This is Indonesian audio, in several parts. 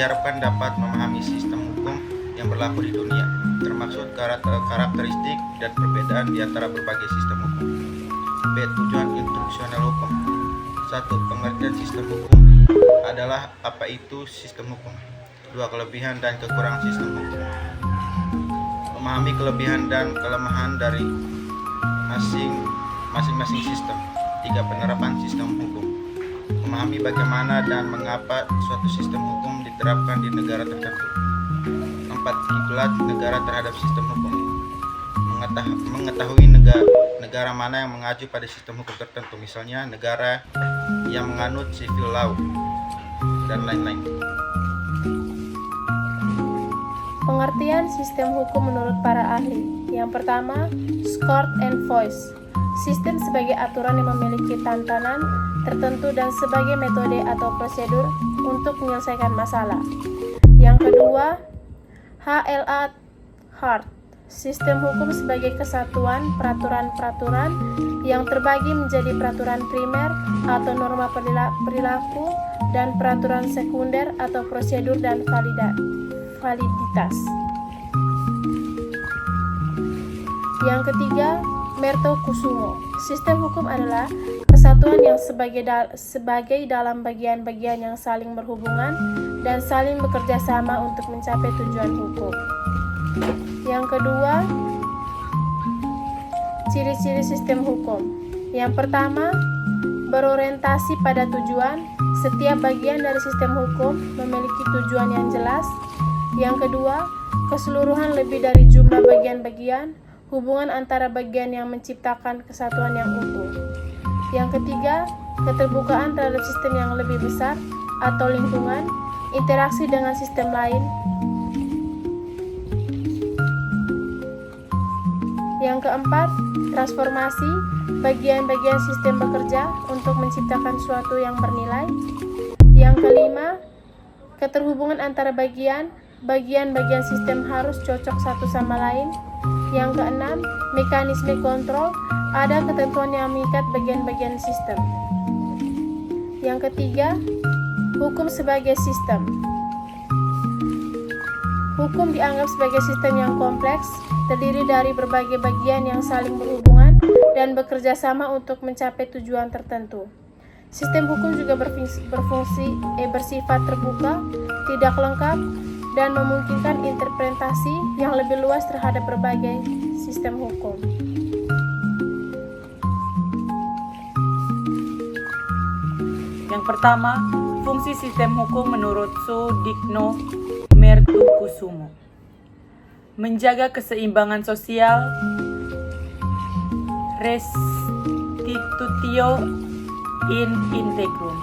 diharapkan dapat memahami sistem hukum yang berlaku di dunia, termasuk karakteristik dan perbedaan di antara berbagai sistem hukum. B. Tujuan instruksional hukum. 1. Pengertian sistem hukum adalah apa itu sistem hukum. 2. Kelebihan dan kekurangan sistem hukum. Memahami kelebihan dan kelemahan dari masing-masing sistem. 3. Penerapan sistem hukum. Memahami bagaimana dan mengapa suatu sistem hukum diterapkan di negara tertentu. 4. Kiblat negara terhadap sistem hukum. Mengetahui negara mana yang mengacu pada sistem hukum tertentu, misalnya negara yang menganut civil law dan lain-lain. Pengertian sistem hukum menurut para ahli. Yang pertama, court and voice. Sistem sebagai aturan yang memiliki tantangan tertentu dan sebagai metode atau prosedur untuk menyelesaikan masalah. Yang kedua, HLA Hart. Sistem hukum sebagai kesatuan peraturan-peraturan yang terbagi menjadi peraturan primer atau norma perilaku dan peraturan sekunder atau prosedur dan validitas. Yang ketiga, Mertokusumo. Sistem hukum adalah kesatuan yang sebagai dalam bagian-bagian yang saling berhubungan dan saling bekerja sama untuk mencapai tujuan hukum. Yang kedua, ciri-ciri sistem hukum. Yang pertama, berorientasi pada tujuan. Setiap bagian dari sistem hukum memiliki tujuan yang jelas. Yang kedua, keseluruhan lebih dari jumlah bagian-bagian. Hubungan antara bagian yang menciptakan kesatuan yang utuh. Yang ketiga, keterbukaan terhadap sistem yang lebih besar atau lingkungan, interaksi dengan sistem lain. Yang keempat, transformasi. Bagian-bagian sistem bekerja untuk menciptakan suatu yang bernilai. Yang kelima, keterhubungan antara bagian-bagian sistem harus cocok satu sama lain. Yang keenam, mekanisme kontrol. Ada ketentuan yang mengikat bagian-bagian sistem. Yang ketiga, hukum sebagai sistem. Hukum dianggap sebagai sistem yang kompleks, terdiri dari berbagai bagian yang saling berhubungan dan bekerja sama untuk mencapai tujuan tertentu. Sistem hukum juga bersifat terbuka, tidak lengkap, dan memungkinkan interpretasi yang lebih luas terhadap berbagai sistem hukum. Yang pertama, fungsi sistem hukum menurut Sudikno Mertokusumo. Menjaga keseimbangan sosial, restitutio in integrum.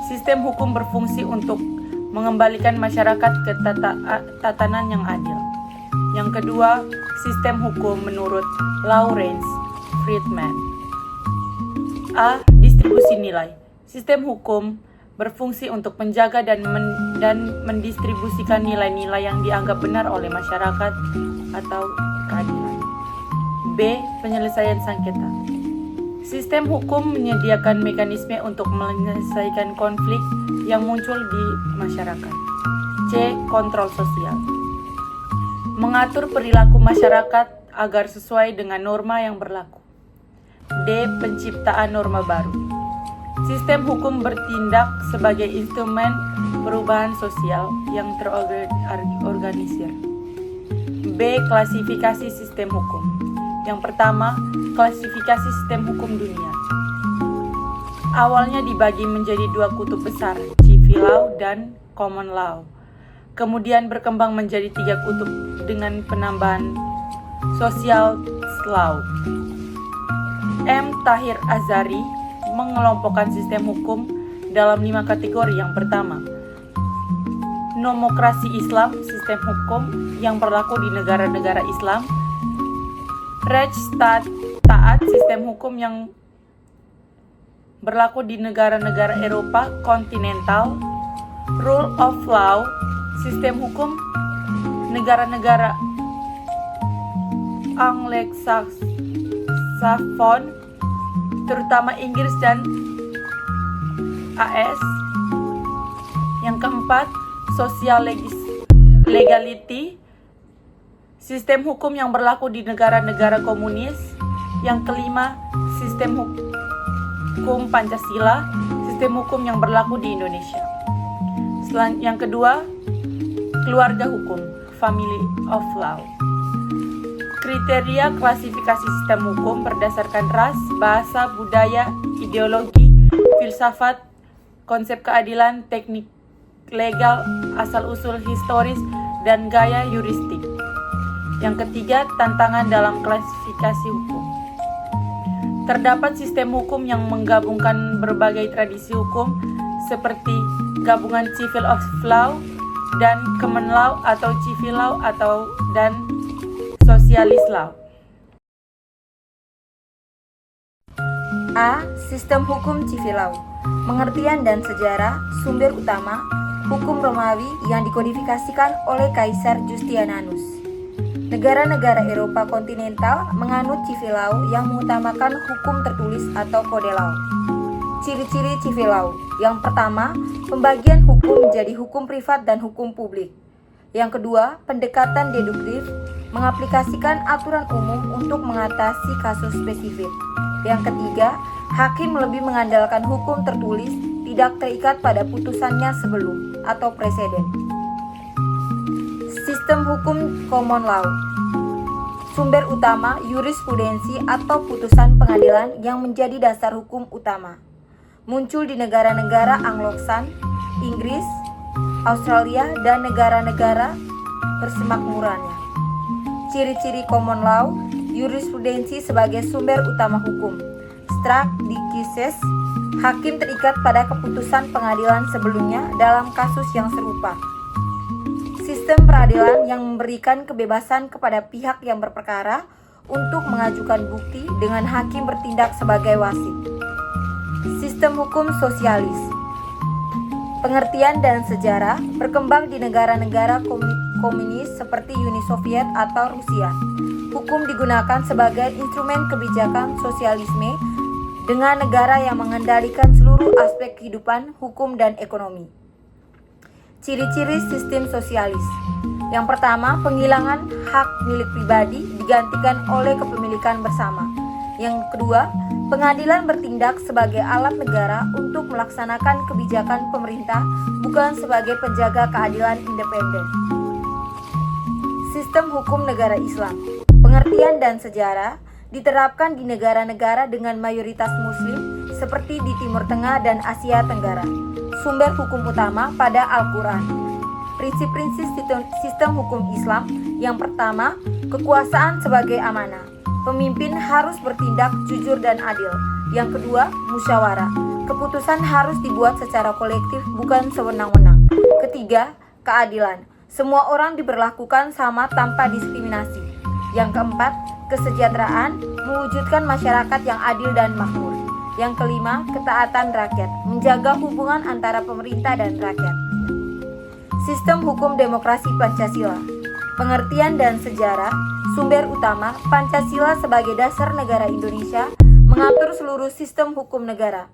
Sistem hukum berfungsi untuk mengembalikan masyarakat ke tatanan yang adil. Yang kedua, sistem hukum menurut Lawrence Friedman. A. Distribusi nilai. Sistem hukum berfungsi untuk menjaga dan mendistribusikan nilai-nilai yang dianggap benar oleh masyarakat atau keadilan. B. Penyelesaian sengketa. Sistem hukum menyediakan mekanisme untuk menyelesaikan konflik yang muncul di masyarakat. C. Kontrol sosial. Mengatur perilaku masyarakat agar sesuai dengan norma yang berlaku. D. Penciptaan norma baru. Sistem hukum bertindak sebagai instrumen perubahan sosial yang terorganisir. B. Klasifikasi sistem hukum. Yang pertama, klasifikasi sistem hukum dunia. Awalnya dibagi menjadi dua kutub besar, civil law dan common law. Kemudian berkembang menjadi tiga kutub dengan penambahan social law. M. Tahir Azhari mengelompokkan sistem hukum dalam 5 kategori. Yang pertama, nomokrasi Islam, sistem hukum yang berlaku di negara-negara Islam. Rechtsstaat, taat, sistem hukum yang berlaku di negara-negara Eropa kontinental. Rule of law, sistem hukum negara-negara Anglo-Saxon, terutama Inggris dan AS. Yang keempat, social legality, sistem hukum yang berlaku di negara-negara komunis. Yang kelima, sistem hukum Pancasila, sistem hukum yang berlaku di Indonesia. Yang kedua, keluarga hukum, family of law. Kriteria klasifikasi sistem hukum berdasarkan ras, bahasa, budaya, ideologi, filsafat, konsep keadilan, teknik legal, asal-usul historis, dan gaya yuristik. Yang ketiga, tantangan dalam klasifikasi hukum. Terdapat sistem hukum yang menggabungkan berbagai tradisi hukum seperti gabungan civil of law dan common law atau civil law dan socialist law. A. Sistem hukum civil law. Pengertian dan sejarah. Sumber utama hukum Romawi yang dikodifikasikan oleh Kaisar Justinianus. Negara-negara Eropa kontinental menganut civil law yang mengutamakan hukum tertulis atau kode law. Ciri-ciri civil law. Yang pertama, pembagian hukum menjadi hukum privat dan hukum publik. Yang kedua, pendekatan deduktif, mengaplikasikan aturan umum untuk mengatasi kasus spesifik. Yang ketiga, hakim lebih mengandalkan hukum tertulis, tidak terikat pada putusannya sebelum atau preseden. Sistem hukum common law. Sumber utama jurisprudensi atau putusan pengadilan yang menjadi dasar hukum utama. Muncul di negara-negara Anglo-Saxon, Inggris, Australia, dan negara-negara persemakmurannya. Ciri-ciri common law, jurisprudensi sebagai sumber utama hukum. Strak decisis, hakim terikat pada keputusan pengadilan sebelumnya dalam kasus yang serupa. Sistem peradilan yang memberikan kebebasan kepada pihak yang berperkara untuk mengajukan bukti dengan hakim bertindak sebagai wasit. Sistem hukum sosialis. Pengertian dan sejarah berkembang di negara-negara komunis seperti Uni Soviet atau Rusia. Hukum digunakan sebagai instrumen kebijakan sosialisme dengan negara yang mengendalikan seluruh aspek kehidupan, hukum, dan ekonomi. Ciri-ciri sistem sosialis. Yang pertama, penghilangan hak milik pribadi digantikan oleh kepemilikan bersama. Yang kedua, pengadilan bertindak sebagai alat negara untuk melaksanakan kebijakan pemerintah, bukan sebagai penjaga keadilan independen. Sistem hukum negara Islam. Pengertian dan sejarah diterapkan di negara-negara dengan mayoritas Muslim seperti di Timur Tengah dan Asia Tenggara. Sumber hukum utama pada Al-Quran. Prinsip-prinsip sistem hukum Islam. Yang pertama, kekuasaan sebagai amanah. Pemimpin harus bertindak jujur dan adil. Yang kedua, musyawarah. Keputusan harus dibuat secara kolektif, bukan sewenang-wenang. Ketiga, keadilan. Semua orang diberlakukan sama tanpa diskriminasi. Yang keempat, kesejahteraan, mewujudkan masyarakat yang adil dan makmur. Yang kelima, ketaatan rakyat, menjaga hubungan antara pemerintah dan rakyat. Sistem hukum demokrasi Pancasila. Pengertian dan sejarah. Sumber utama, Pancasila sebagai dasar negara Indonesia mengatur seluruh sistem hukum negara.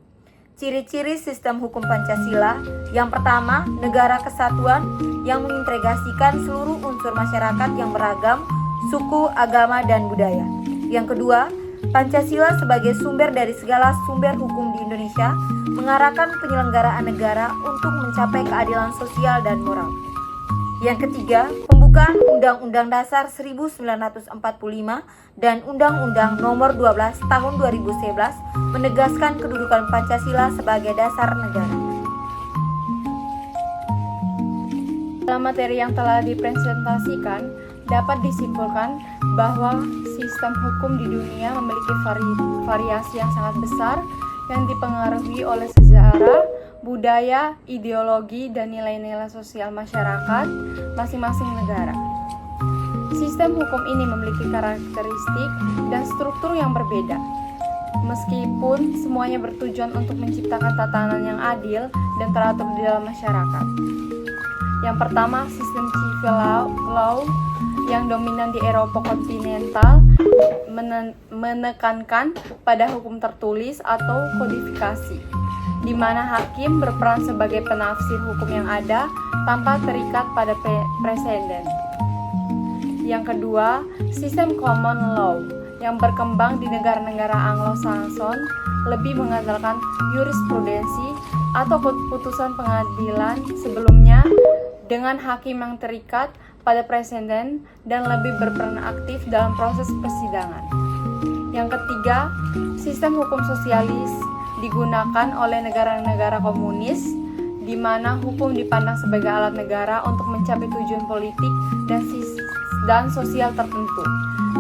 Ciri-ciri sistem hukum Pancasila. Yang pertama, negara kesatuan yang mengintegrasikan seluruh unsur masyarakat yang beragam, suku, agama, dan budaya. Yang kedua, Pancasila sebagai sumber dari segala sumber hukum di Indonesia mengarahkan penyelenggaraan negara untuk mencapai keadilan sosial dan moral. Yang ketiga, pembukaan Undang-Undang Dasar 1945 dan Undang-Undang Nomor 12 Tahun 2011 menegaskan kedudukan Pancasila sebagai dasar negara. Dalam materi yang telah dipresentasikan, dapat disimpulkan bahwa sistem hukum di dunia memiliki variasi yang sangat besar yang dipengaruhi oleh sejarah, budaya, ideologi, dan nilai-nilai sosial masyarakat masing-masing negara. Sistem hukum ini memiliki karakteristik dan struktur yang berbeda, meskipun semuanya bertujuan untuk menciptakan tatanan yang adil dan teratur di dalam masyarakat. Yang pertama, sistem civil law yang dominan di Eropa kontinental menekankan pada hukum tertulis atau kodifikasi, di mana hakim berperan sebagai penafsir hukum yang ada tanpa terikat pada preseden. Yang kedua, sistem common law yang berkembang di negara-negara Anglo-Saxon lebih mengandalkan jurisprudensi atau putusan pengadilan sebelumnya dengan hakim yang terikat pada preseden dan lebih berperan aktif dalam proses persidangan. Yang ketiga, sistem hukum sosialis digunakan oleh negara-negara komunis di mana hukum dipandang sebagai alat negara untuk mencapai tujuan politik dan sosial tertentu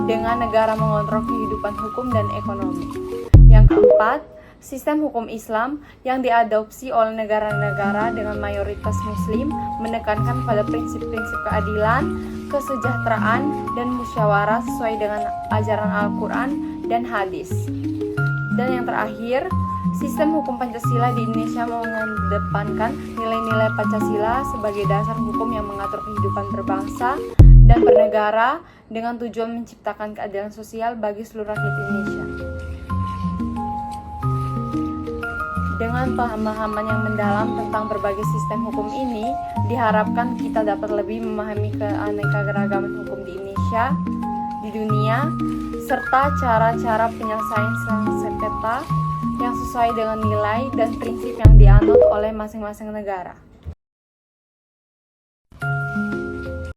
dengan negara mengontrol kehidupan hukum dan ekonomi. Yang keempat, sistem hukum Islam yang diadopsi oleh negara-negara dengan mayoritas muslim menekankan pada prinsip-prinsip keadilan, kesejahteraan, dan musyawarah sesuai dengan ajaran Al-Quran dan hadis. Dan yang terakhir, sistem hukum Pancasila di Indonesia mengedepankan nilai-nilai Pancasila sebagai dasar hukum yang mengatur kehidupan berbangsa dan bernegara dengan tujuan menciptakan keadilan sosial bagi seluruh rakyat Indonesia. Dengan pemahaman yang mendalam tentang berbagai sistem hukum ini, diharapkan kita dapat lebih memahami keanekaragaman hukum di Indonesia, di dunia, serta cara-cara penyelesaian sengketa yang sesuai dengan nilai dan prinsip yang dianut oleh masing-masing negara.